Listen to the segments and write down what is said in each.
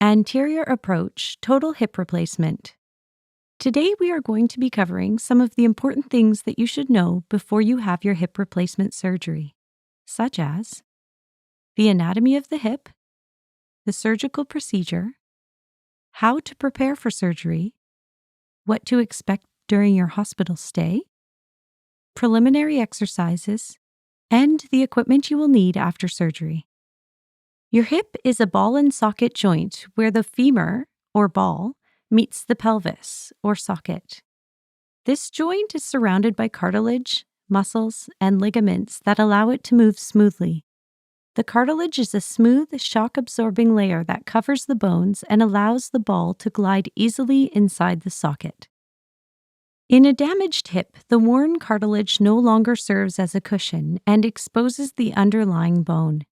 Anterior approach, total hip replacement. Today we are going to be covering some of the important things that you should know before you have your hip replacement surgery, such as the anatomy of the hip, the surgical procedure, how to prepare for surgery, what to expect during your hospital stay, preliminary exercises, and the equipment you will need after surgery. Your hip is a ball and socket joint where the femur, or ball, meets the pelvis, or socket. This joint is surrounded by cartilage, muscles, and ligaments that allow it to move smoothly. The cartilage is a smooth, shock-absorbing layer that covers the bones and allows the ball to glide easily inside the socket. In a damaged hip, the worn cartilage no longer serves as a cushion and exposes the underlying bone.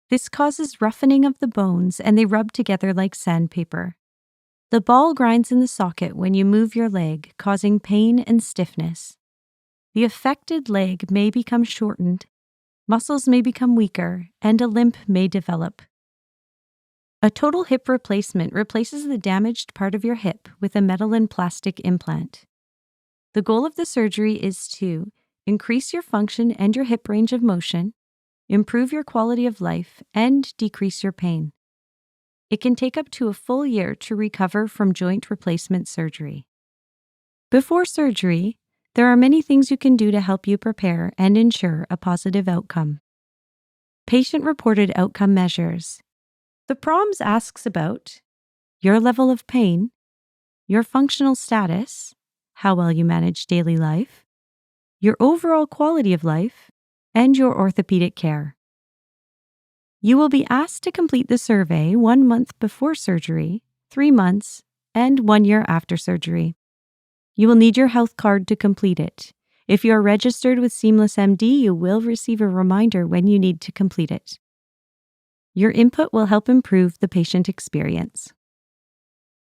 This causes roughening of the bones and they rub together like sandpaper. The ball grinds in the socket when you move your leg, causing pain and stiffness. The affected leg may become shortened, muscles may become weaker, and a limp may develop. A total hip replacement replaces the damaged part of your hip with a metal and plastic implant. The goal of the surgery is to increase your function and your hip range of motion, improve your quality of life, and decrease your pain. It can take up to a full year to recover from joint replacement surgery. Before surgery, there are many things you can do to help you prepare and ensure a positive outcome. Patient-reported outcome measures. The PROMS asks about your level of pain, your functional status, how well you manage daily life, your overall quality of life, and your orthopedic care. You will be asked to complete the survey 1 month before surgery, 3 months, and 1 year after surgery. You will need your health card to complete it. If you are registered with Seamless MD, you will receive a reminder when you need to complete it. Your input will help improve the patient experience.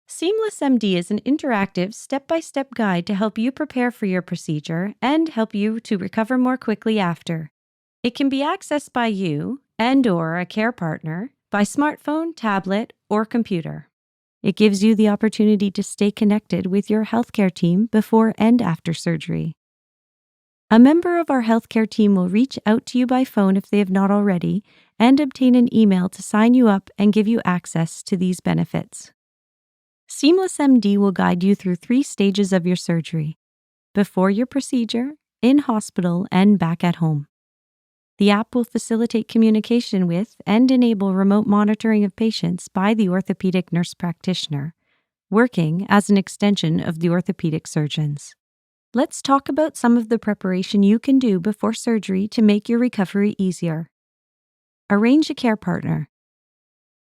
Seamless MD is an interactive, step-by-step guide to help you prepare for your procedure and help you to recover more quickly after. It can be accessed by you and/or a care partner by smartphone, tablet, or computer. It gives you the opportunity to stay connected with your healthcare team before and after surgery. A member of our healthcare team will reach out to you by phone if they have not already and obtain an email to sign you up and give you access to these benefits. Seamless MD will guide you through 3 stages of your surgery: before your procedure, in hospital, and back at home. The app will facilitate communication with and enable remote monitoring of patients by the orthopedic nurse practitioner, working as an extension of the orthopedic surgeons. Let's talk about some of the preparation you can do before surgery to make your recovery easier. Arrange a care partner.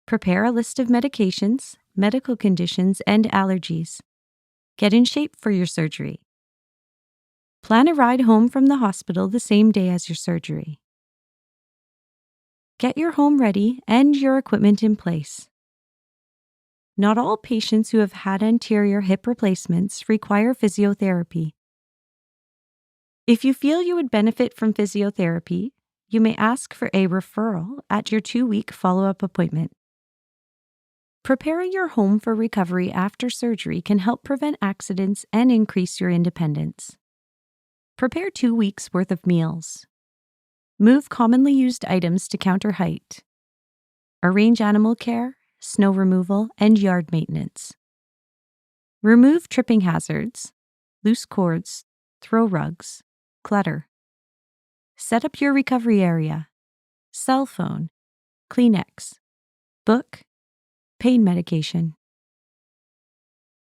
Prepare a list of medications, medical conditions, and allergies. Get in shape for your surgery. Plan a ride home from the hospital the same day as your surgery. Get your home ready and your equipment in place. Not all patients who have had anterior hip replacements require physiotherapy. If you feel you would benefit from physiotherapy, you may ask for a referral at your 2-week follow-up appointment. Preparing your home for recovery after surgery can help prevent accidents and increase your independence. Prepare 2 weeks' worth of meals. Move commonly used items to counter height. Arrange animal care, snow removal, and yard maintenance. Remove tripping hazards, loose cords, throw rugs, clutter. Set up your recovery area, cell phone, Kleenex, book, pain medication.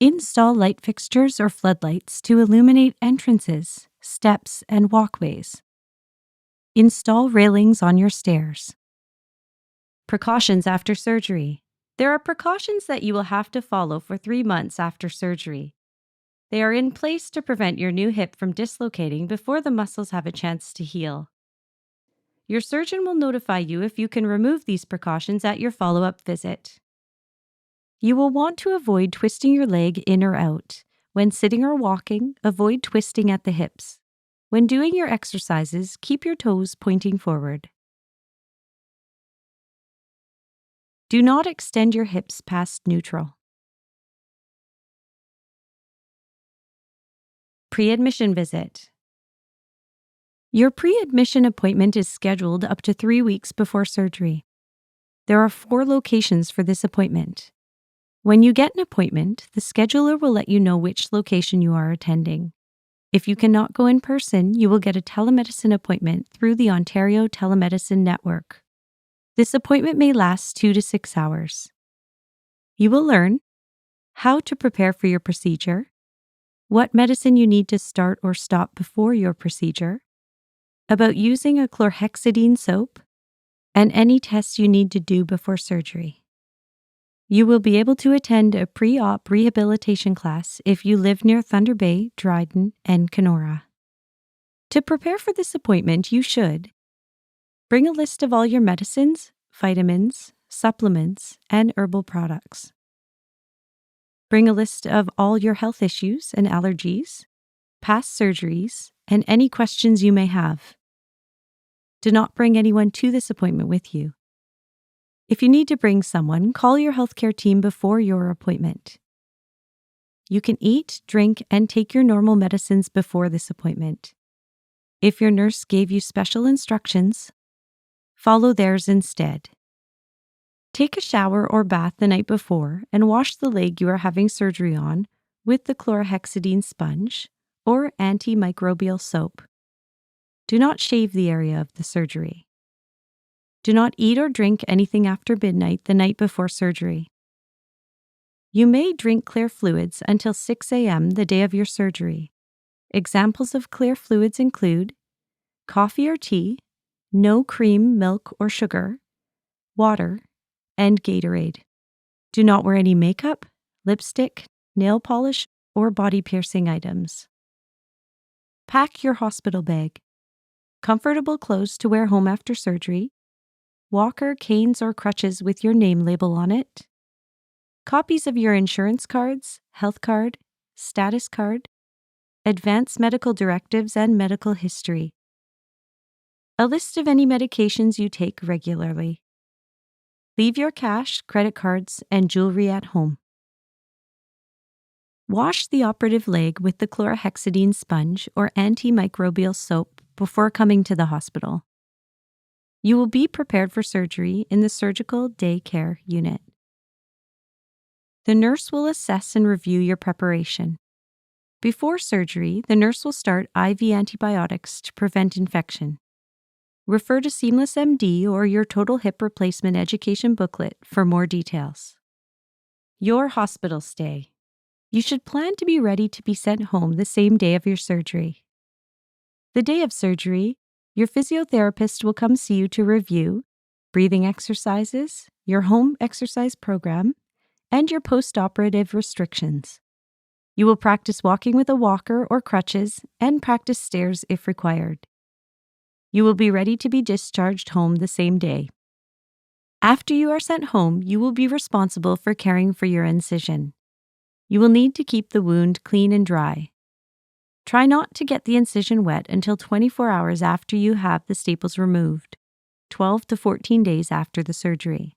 Install light fixtures or floodlights to illuminate entrances, steps, and walkways. Install railings on your stairs. Precautions after surgery. There are precautions that you will have to follow for 3 months after surgery. They are in place to prevent your new hip from dislocating before the muscles have a chance to heal. Your surgeon will notify you if you can remove these precautions at your follow-up visit. You will want to avoid twisting your leg in or out. When sitting or walking, avoid twisting at the hips. When doing your exercises, keep your toes pointing forward. Do not extend your hips past neutral. PreAdmission Visit. Your pre-admission appointment is scheduled up to 3 weeks before surgery. There are 4 locations for this appointment. When you get an appointment, the scheduler will let you know which location you are attending. If you cannot go in person, you will get a telemedicine appointment through the Ontario Telemedicine Network. This appointment may last 2 to 6 hours. You will learn how to prepare for your procedure, what medicine you need to start or stop before your procedure, about using a chlorhexidine soap, and any tests you need to do before surgery. You will be able to attend a pre-op rehabilitation class if you live near Thunder Bay, Dryden, and Kenora. To prepare for this appointment, you should bring a list of all your medicines, vitamins, supplements, and herbal products. Bring a list of all your health issues and allergies, past surgeries, and any questions you may have. Do not bring anyone to this appointment with you. If you need to bring someone, call your healthcare team before your appointment. You can eat, drink, and take your normal medicines before this appointment. If your nurse gave you special instructions, follow theirs instead. Take a shower or bath the night before and wash the leg you are having surgery on with the chlorhexidine sponge or antimicrobial soap. Do not shave the area of the surgery. Do not eat or drink anything after midnight the night before surgery. You may drink clear fluids until 6 a.m. the day of your surgery. Examples of clear fluids include coffee or tea, no cream, milk, or sugar, water, and Gatorade. Do not wear any makeup, lipstick, nail polish, or body piercing items. Pack your hospital bag. Comfortable clothes to wear home after surgery, walker, canes, or crutches with your name label on it, copies of your insurance cards, health card, status card, advance medical directives, and medical history, a list of any medications you take regularly. Leave your cash, credit cards, and jewelry at home. Wash the operative leg with the chlorhexidine sponge or antimicrobial soap before coming to the hospital. You will be prepared for surgery in the surgical day care unit. The nurse will assess and review your preparation. Before surgery, the nurse will start IV antibiotics to prevent infection. Refer to Seamless MD or your total hip replacement education booklet for more details. Your hospital stay. You should plan to be ready to be sent home the same day of your surgery. The day of surgery, your physiotherapist will come see you to review breathing exercises, your home exercise program, and your post-operative restrictions. You will practice walking with a walker or crutches and practice stairs if required. You will be ready to be discharged home the same day. After you are sent home, you will be responsible for caring for your incision. You will need to keep the wound clean and dry. Try not to get the incision wet until 24 hours after you have the staples removed, 12 to 14 days after the surgery.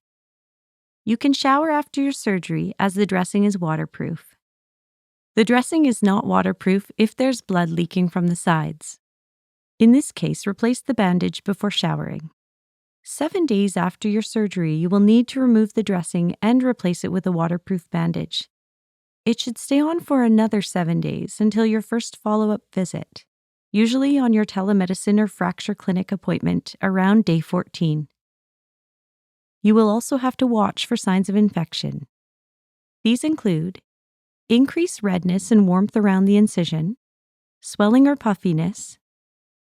You can shower after your surgery as the dressing is waterproof. The dressing is not waterproof if there's blood leaking from the sides. In this case, replace the bandage before showering. 7 days after your surgery, you will need to remove the dressing and replace it with a waterproof bandage. It should stay on for another 7 days until your first follow-up visit, usually on your telemedicine or fracture clinic appointment around day 14. You will also have to watch for signs of infection. These include increased redness and warmth around the incision, swelling or puffiness,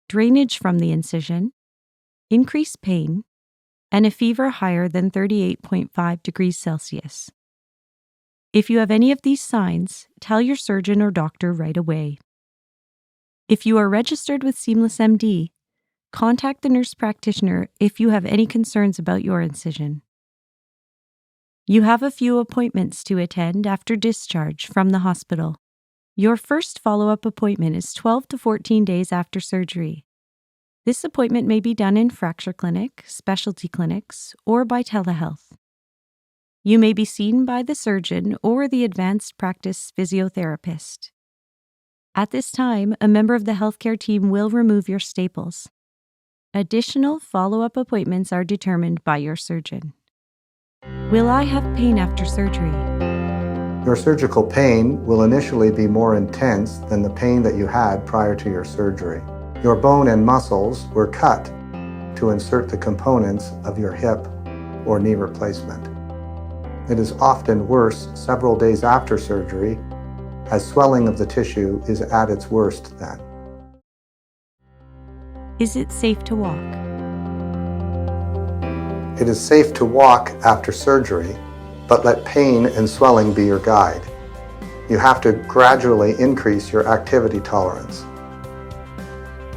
drainage from the incision, increased pain, and a fever higher than 38.5 degrees Celsius. If you have any of these signs, tell your surgeon or doctor right away. If you are registered with Seamless MD, contact the nurse practitioner if you have any concerns about your incision. You have a few appointments to attend after discharge from the hospital. Your first follow-up appointment is 12 to 14 days after surgery. This appointment may be done in fracture clinic, specialty clinics, or by telehealth. You may be seen by the surgeon or the advanced practice physiotherapist. At this time, a member of the healthcare team will remove your staples. Additional follow-up appointments are determined by your surgeon. Will I have pain after surgery? Your surgical pain will initially be more intense than the pain that you had prior to your surgery. Your bone and muscles were cut to insert the components of your hip or knee replacement. It is often worse several days after surgery, as swelling of the tissue is at its worst then. Is it safe to walk? It is safe to walk after surgery, but let pain and swelling be your guide. You have to gradually increase your activity tolerance.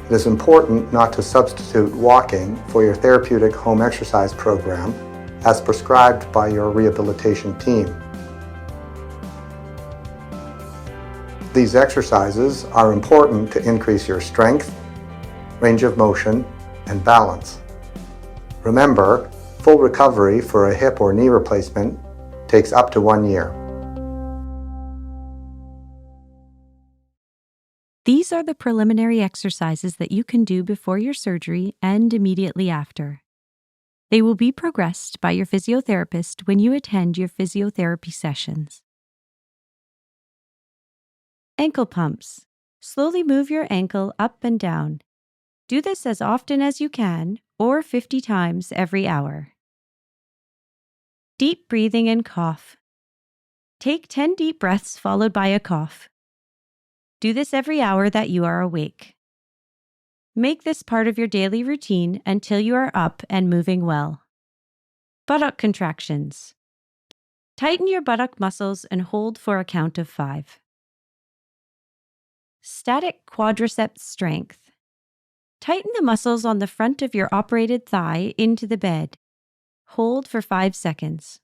It is important not to substitute walking for your therapeutic home exercise program as prescribed by your rehabilitation team. These exercises are important to increase your strength, range of motion, and balance. Remember, full recovery for a hip or knee replacement takes up to 1 year. These are the preliminary exercises that you can do before your surgery and immediately after. They will be progressed by your physiotherapist when you attend your physiotherapy sessions. Ankle pumps. Slowly move your ankle up and down. Do this as often as you can, or 50 times every hour. Deep breathing and cough. Take 10 deep breaths followed by a cough. Do this every hour that you are awake. Make this part of your daily routine until you are up and moving well. Buttock contractions. Tighten your buttock muscles and hold for a count of 5. Static quadriceps strength. Tighten the muscles on the front of your operated thigh into the bed. Hold for 5 seconds.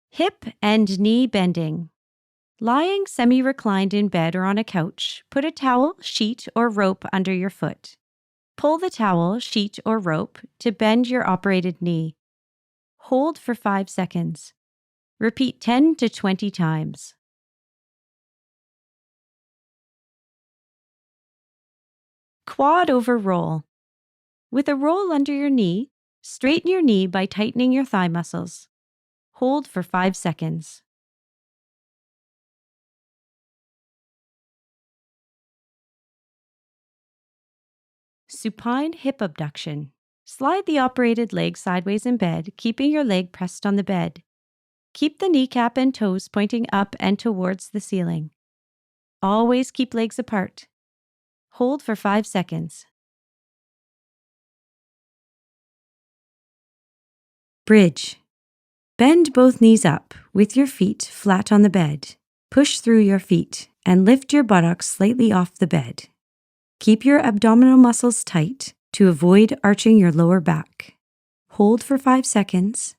Hip and knee bending. Lying semi-reclined in bed or on a couch, put a towel, sheet, or rope under your foot. Pull the towel, sheet, or rope to bend your operated knee. Hold for 5 seconds. Repeat 10 to 20 times. Quad over roll. With a roll under your knee, straighten your knee by tightening your thigh muscles. Hold for 5 seconds. Supine hip abduction. Slide the operated leg sideways in bed, keeping your leg pressed on the bed. Keep the kneecap and toes pointing up and towards the ceiling. Always keep legs apart. Hold for 5 seconds. Bridge. Bend both knees up with your feet flat on the bed. Push through your feet and lift your buttocks slightly off the bed. Keep your abdominal muscles tight to avoid arching your lower back. Hold for 5 seconds.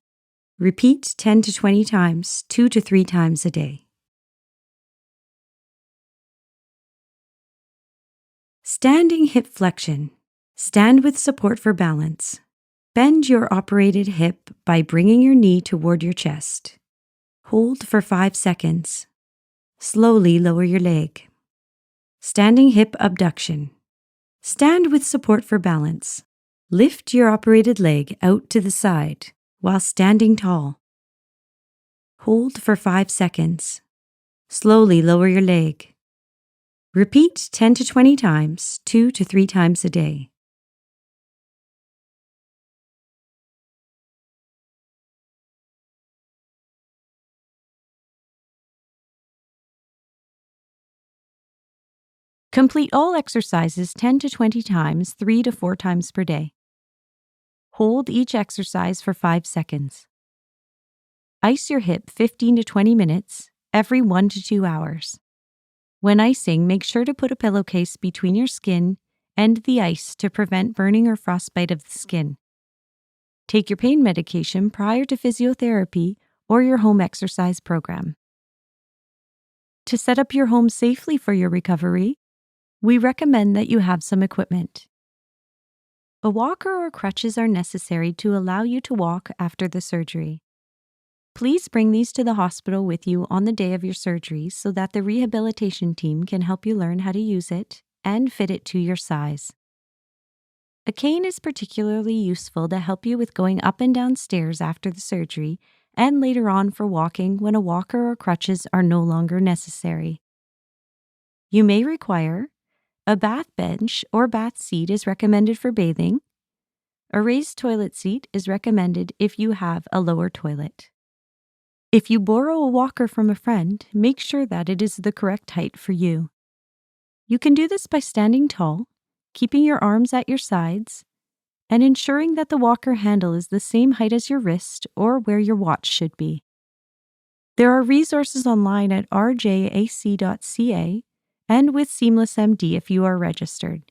Repeat 10 to 20 times, 2 to 3 times a day. Standing hip flexion. Stand with support for balance. Bend your operated hip by bringing your knee toward your chest. Hold for 5 seconds. Slowly lower your leg. Standing hip abduction. Stand with support for balance. Lift your operated leg out to the side while standing tall. Hold for 5 seconds. Slowly lower your leg. Repeat 10 to 20 times, 2 to 3 times a day. Complete all exercises 10 to 20 times, 3 to 4 times per day. Hold each exercise for 5 seconds. Ice your hip 15 to 20 minutes every 1 to 2 hours. When icing, make sure to put a pillowcase between your skin and the ice to prevent burning or frostbite of the skin. Take your pain medication prior to physiotherapy or your home exercise program. To set up your home safely for your recovery, we recommend that you have some equipment. A walker or crutches are necessary to allow you to walk after the surgery. Please bring these to the hospital with you on the day of your surgery so that the rehabilitation team can help you learn how to use it and fit it to your size. A cane is particularly useful to help you with going up and down stairs after the surgery and later on for walking when a walker or crutches are no longer necessary. You may require a bath bench or bath seat is recommended for bathing. A raised toilet seat is recommended if you have a lower toilet. If you borrow a walker from a friend, make sure that it is the correct height for you. You can do this by standing tall, keeping your arms at your sides, and ensuring that the walker handle is the same height as your wrist or where your watch should be. There are resources online at rjac.ca and with Seamless MD if you are registered.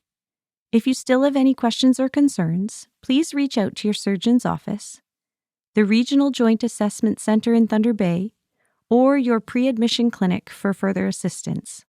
If you still have any questions or concerns, please reach out to your surgeon's office, the Regional Joint Assessment Center in Thunder Bay, or your pre-admission clinic for further assistance.